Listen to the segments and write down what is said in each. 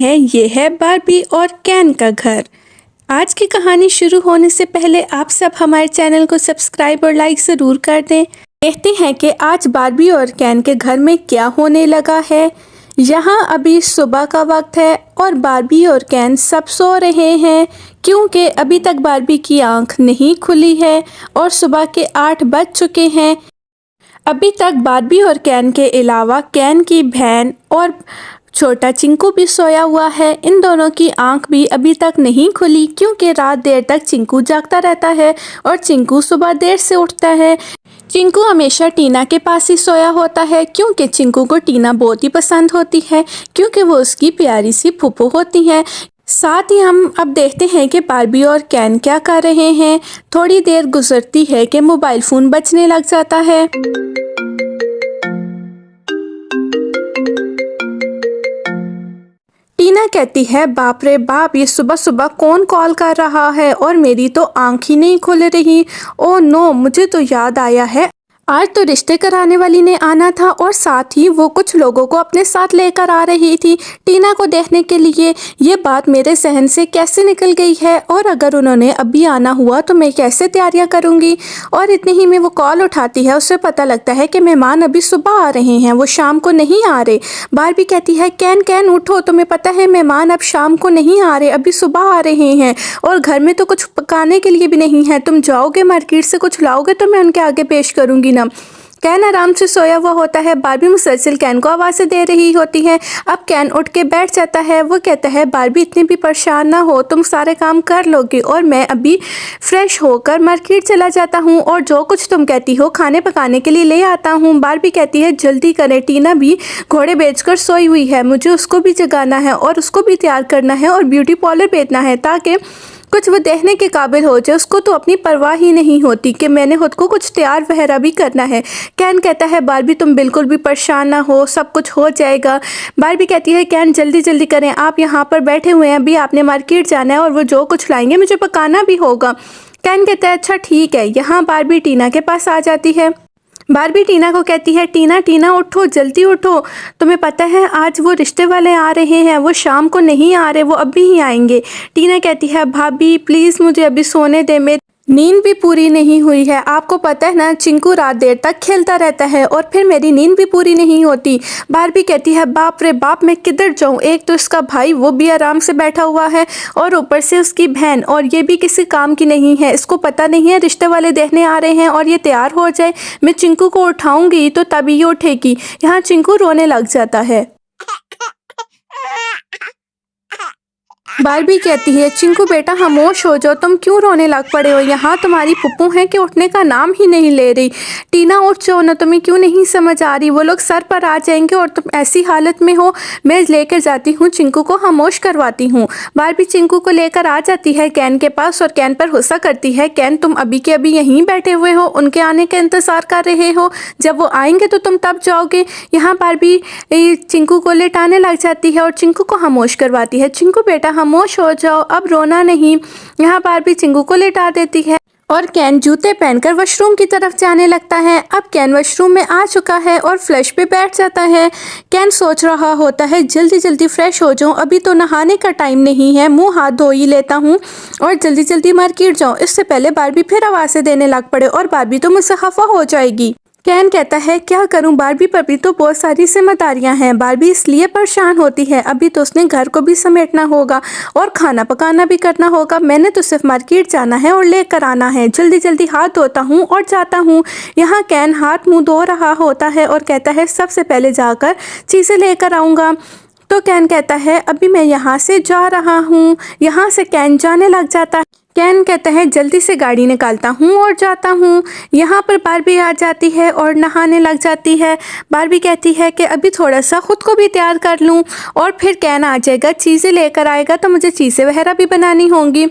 ये है बार्बी और कैन का घर। आज की कहानी शुरू होने से पहले आप सब हमारे चैनल को सब्सक्राइब और लाइक ज़रूर कर दें। देखते हैं कि आज बार्बी और कैन के घर में क्या होने लगा है। यहाँ अभी सुबह का वक्त है और बार्बी और कैन सब सो रहे हैं क्योंकि अभी तक बार्बी की आंख नहीं खुली है और सुबह के 8 बज चुके हैं। अभी तक बार्बी और कैन के अलावा कैन की बहन और छोटा चिंकू भी सोया हुआ है। इन दोनों की आंख भी अभी तक नहीं खुली क्योंकि रात देर तक चिंकू जागता रहता है और चिंकू सुबह देर से उठता है। चिंकू हमेशा टीना के पास ही सोया होता है क्योंकि चिंकू को टीना बहुत ही पसंद होती है क्योंकि वो उसकी प्यारी सी फूफू होती है। साथ ही हम अब देखते हैं कि बार्बी और कैन क्या कर रहे हैं। थोड़ी देर गुजरती है कि मोबाइल फ़ोन बजने लग जाता है। टीना कहती है, बाप रे बाप, ये सुबह सुबह कौन कॉल कर रहा है और मेरी तो आंख ही नहीं खुल रही। ओह नो, मुझे तो याद आया है, आज तो रिश्ते कराने वाली ने आना था और साथ ही वो कुछ लोगों को अपने साथ लेकर आ रही थी टीना को देखने के लिए। ये बात मेरे सहन से कैसे निकल गई है और अगर उन्होंने अभी आना हुआ तो मैं कैसे तैयारियां करूंगी। और इतने ही में वो कॉल उठाती है, उससे पता लगता है कि मेहमान अभी सुबह आ रहे हैं, वो शाम को नहीं आ रहे। बार्बी कहती है, कैन कैन उठो, तुम्हें पता है मेहमान अब शाम को नहीं आ रहे, अभी सुबह आ रहे हैं और घर में तो कुछ पकाने के लिए भी नहीं है। तुम जाओगे मार्केट से कुछ लाओगे तो मैं उनके आगे पेश करूंगी। कैन आराम से सोया हुआ होता है। बार्बी मुसलसल कैन को आवाज़ें दे रही होती है। अब कैन उठ के बैठ जाता है। वो कहता है, बार्बी इतनी भी परेशान ना हो, तुम सारे काम कर लोगी और मैं अभी फ्रेश होकर मार्केट चला जाता हूँ और जो कुछ तुम कहती हो खाने पकाने के लिए ले आता हूँ। बार्बी कहती है, जल्दी करें, टीना भी घोड़े बेचकर सोई हुई है, मुझे उसको भी जगाना है और उसको भी तैयार करना है और ब्यूटी पार्लर भेजना है ताकि कुछ वो देखने के काबिल हो जाए। उसको तो अपनी परवाह ही नहीं होती कि मैंने खुद को कुछ तैयार वगैरह भी करना है। कैन कहता है, बार्बी तुम बिल्कुल भी परेशान ना हो, सब कुछ हो जाएगा। बार्बी कहती है, कैन जल्दी जल्दी करें, आप यहाँ पर बैठे हुए हैं, अभी आपने मार्केट जाना है और वो जो कुछ लाएंगे मुझे पकाना भी होगा। कैन कहता है, अच्छा ठीक है। यहाँ बार्बी टीना के पास आ जाती है। बार्बी टीना को कहती है, टीना टीना उठो, जल्दी उठो, तुम्हें पता है आज वो रिश्ते वाले आ रहे हैं, वो शाम को नहीं आ रहे, वो अभी ही आएंगे। टीना कहती है, भाभी प्लीज़ मुझे अभी सोने दे, मेरी नींद भी पूरी नहीं हुई है, आपको पता है ना चिंकू रात देर तक खेलता रहता है और फिर मेरी नींद भी पूरी नहीं होती। बार्बी कहती है, बाप रे बाप, मैं किधर जाऊँ, एक तो इसका भाई वो भी आराम से बैठा हुआ है और ऊपर से उसकी बहन, और ये भी किसी काम की नहीं है, इसको पता नहीं है रिश्ते वाले देखने आ रहे हैं और ये तैयार हो जाए, मैं चिंकू को उठाऊंगी तो तभी ये उठेगी। यहाँ चिंकू रोने लग जाता है। बार्बी कहती है, चिंकू बेटा खामोश हो जाओ, तुम क्यों रोने लग पड़े हो, यहाँ तुम्हारी फुप्पू हैं कि उठने का नाम ही नहीं ले रही। टीना उठ जाओ ना, तुम्हें क्यों नहीं समझ आ रही, वो लोग सर पर आ जाएंगे और तुम ऐसी हालत में हो। मैं लेकर जाती हूँ, चिंकू को खामोश करवाती हूँ। बार्बी चिंकू को लेकर आ जाती है कैन के पास और कैन पर गुस्सा करती है, कैन तुम अभी के अभी यहीं बैठे हुए हो, उनके आने का इंतज़ार कर रहे हो, जब वो आएंगे तो तुम तब जाओगे। यहाँ बार्बी चिंकू को लेटाने लग जाती है और चिंकू को खामोश करवाती है। चिंकू बेटा खामोश हो जाओ, अब रोना नहीं। यहाँ बार्बी चिंकू को लेटा देती है और कैन जूते पहनकर वॉशरूम की तरफ जाने लगता है। अब कैन वॉशरूम में आ चुका है और फ्लश पे बैठ जाता है। कैन सोच रहा होता है, जल्दी जल्दी फ्रेश हो जाऊं, अभी तो नहाने का टाइम नहीं है, मुंह हाथ धो ही लेता हूं और जल्दी जल्दी मार्केट जाऊं, इससे पहले बार्बी फिर आवाज़ें देने लग पड़े और बार्बी तो मुझसे खफा हो जाएगी। कैन कहता है, क्या करूं बार्बी, पर भी तो बहुत सारी जिम्मेदारियां हैं। बार्बी इसलिए परेशान होती है, अभी तो उसने घर को भी समेटना होगा और खाना पकाना भी करना होगा, मैंने तो सिर्फ मार्केट जाना है और लेकर आना है, जल्दी जल्दी हाथ धोता हूं और जाता हूं। यहाँ कैन हाथ मुंह धो रहा होता है और कहता है, सबसे पहले जाकर चीज़ें लेकर आऊँगा। तो कैन कहता है, अभी मैं यहाँ से जा रहा हूँ। यहाँ से कैन जाने लग जाता है। कैन कहता है, जल्दी से गाड़ी निकालता हूँ और जाता हूँ। यहाँ पर बार्बी आ जाती है और नहाने लग जाती है। बार्बी कहती है कि अभी थोड़ा सा खुद को भी तैयार कर लूँ और फिर कैन आ जाएगा, चीज़ें लेकर आएगा तो मुझे चीज़ें वगैरह भी बनानी होंगी।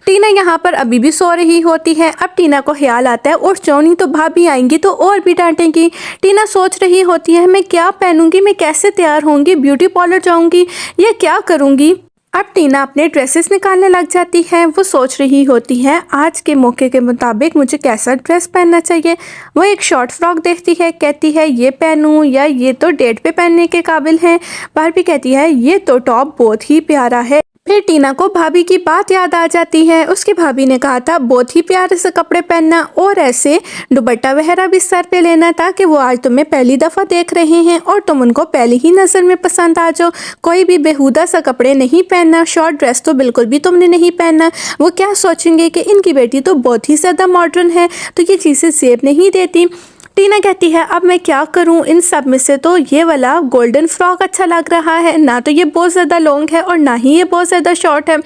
टीना यहाँ पर अभी भी सो रही होती है। अब टीना को ख्याल आता है, उठ जाओ नहीं तो भाभी आएंगी तो और भी डांटेंगी। टीना सोच रही होती है, मैं क्या पहनूंगी, मैं कैसे तैयार होंगी, ब्यूटी पार्लर जाऊंगी या क्या करूंगी। अब टीना अपने ड्रेसेस निकालने लग जाती है। वो सोच रही होती है आज के मौके के मुताबिक मुझे कैसा ड्रेस पहनना चाहिए। वो एक शॉर्ट फ्रॉक देखती है, कहती है ये पहनूं या ये तो डेट पे पहनने के काबिल है। बारबी कहती है ये तो टॉप बहुत ही प्यारा है। फिर टीना को भाभी की बात याद आ जाती है। उसकी भाभी ने कहा था बहुत ही प्यारे से कपड़े पहनना और ऐसे दुपट्टा वगैरह भी सर पे लेना ताकि वो आज तुम्हें पहली दफ़ा देख रहे हैं और तुम उनको पहली ही नज़र में पसंद आ जाओ। कोई भी बेहुदा सा कपड़े नहीं पहनना, शॉर्ट ड्रेस तो बिल्कुल भी तुमने नहीं पहनना। वो क्या सोचेंगे कि इनकी बेटी तो बहुत ही ज़्यादा मॉडर्न है, तो ये चीज़ें सेब नहीं देती। टीना कहती है अब मैं क्या करूं, इन सब में से तो ये वाला गोल्डन फ्रॉक अच्छा लग रहा है, ना तो ये बहुत ज़्यादा लॉन्ग है और ना ही ये बहुत ज़्यादा शॉर्ट है,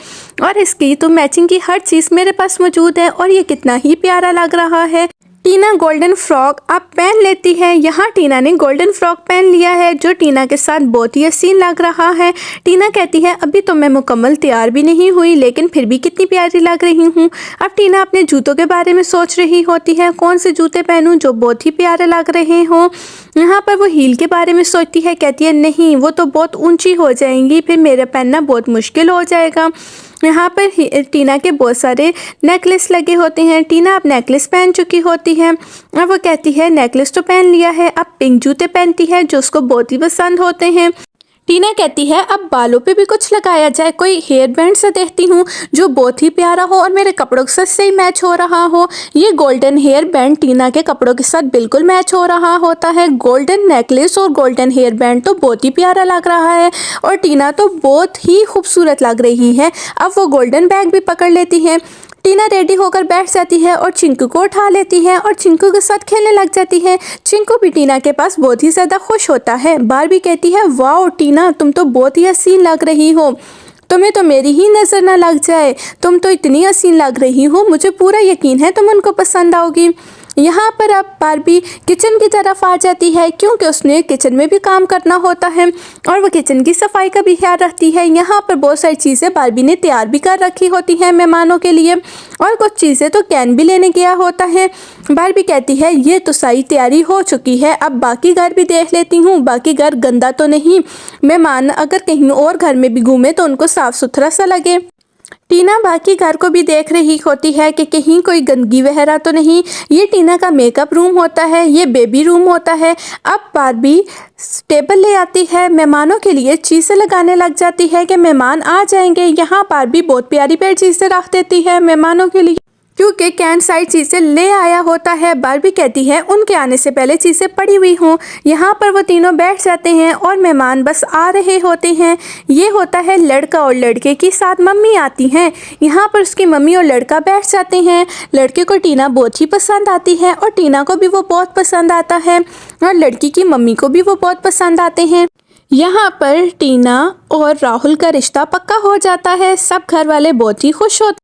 और इसकी तो मैचिंग की हर चीज़ मेरे पास मौजूद है और ये कितना ही प्यारा लग रहा है। टीना गोल्डन फ्रॉक अब पहन लेती है। यहाँ टीना ने गोल्डन फ्रॉक पहन लिया है जो टीना के साथ बहुत ही हसीन लग रहा है। टीना कहती है अभी तो मैं मुकम्मल तैयार भी नहीं हुई लेकिन फिर भी कितनी प्यारी लग रही हूँ। अब टीना अपने जूतों के बारे में सोच रही होती है, कौन से जूते पहनूं जो बहुत ही प्यारे लग रहे हों। यहाँ पर वो हील के बारे में सोचती है, कहती है नहीं वो तो बहुत ऊंची हो जाएंगी, फिर मेरा पहनना बहुत मुश्किल हो जाएगा। यहाँ पर टीना के बहुत सारे नेकलेस लगे होते हैं। टीना अब नेकलेस पहन चुकी होती है। अब वो कहती है नेकलेस तो पहन लिया है, अब पिंक जूते पहनती है जो उसको बहुत ही पसंद होते हैं। टीना कहती है अब बालों पे भी कुछ लगाया जाए, कोई हेयर बैंड सा देखती हूँ जो बहुत ही प्यारा हो और मेरे कपड़ों के साथ सही मैच हो रहा हो। ये गोल्डन हेयर बैंड टीना के कपड़ों के साथ बिल्कुल मैच हो रहा होता है। गोल्डन नेकलेस और गोल्डन हेयर बैंड तो बहुत ही प्यारा लग रहा है और टीना तो बहुत ही खूबसूरत लग रही है। अब वो गोल्डन बैग भी पकड़ लेती है। टीना रेडी होकर बैठ जाती है और चिंकू को उठा लेती है और चिंकू के साथ खेलने लग जाती है। चिंकू भी टीना के पास बहुत ही ज़्यादा खुश होता है। बारबी कहती है वाओ टीना तुम तो बहुत ही हसीन लग रही हो, तुम्हें तो मेरी ही नज़र ना लग जाए, तुम तो इतनी हसीन लग रही हो, मुझे पूरा यकीन है तुम उनको पसंद आओगी। यहाँ पर अब बारबी किचन की तरफ आ जाती है क्योंकि उसने किचन में भी काम करना होता है और वो किचन की सफाई का भी ख्याल रखती है। यहाँ पर बहुत सारी चीज़ें बारबी ने तैयार भी कर रखी होती हैं मेहमानों के लिए और कुछ चीज़ें तो कैन भी लेने गया होता है। बारबी कहती है ये तो सारी तैयारी हो चुकी है, अब बाकी घर भी देख लेती हूँ, बाकी घर गंदा तो नहीं, मेहमान अगर कहीं और घर में भी घूमे तो उनको साफ़ सुथरा सा लगे। टीना बाकी घर को भी देख रही होती है कि कहीं कोई गंदगी वगैरह तो नहीं। ये टीना का मेकअप रूम होता है, ये बेबी रूम होता है। अब बारबी टेबल ले आती है, मेहमानों के लिए चीज़ें लगाने लग जाती है कि मेहमान आ जाएंगे। यहाँ बारबी बहुत प्यारी प्यारी चीज़ें रख देती है मेहमानों के लिए क्योंकि कैन सारी चीज़ें ले आया होता है। बारबी कहती है उनके आने से पहले चीज़ें पड़ी हुई हों। यहाँ पर वो तीनों बैठ जाते हैं और मेहमान बस आ रहे होते हैं। ये होता है लड़का और लड़के की साथ मम्मी आती हैं। यहाँ पर उसकी मम्मी और लड़का बैठ जाते हैं। लड़के को टीना बहुत ही पसंद आती है और टीना को भी वो बहुत पसंद आता है और लड़की की मम्मी को भी वो बहुत पसंद आते हैं। यहाँ पर टीना और राहुल का रिश्ता पक्का हो जाता है। सब घर वाले बहुत ही खुश होते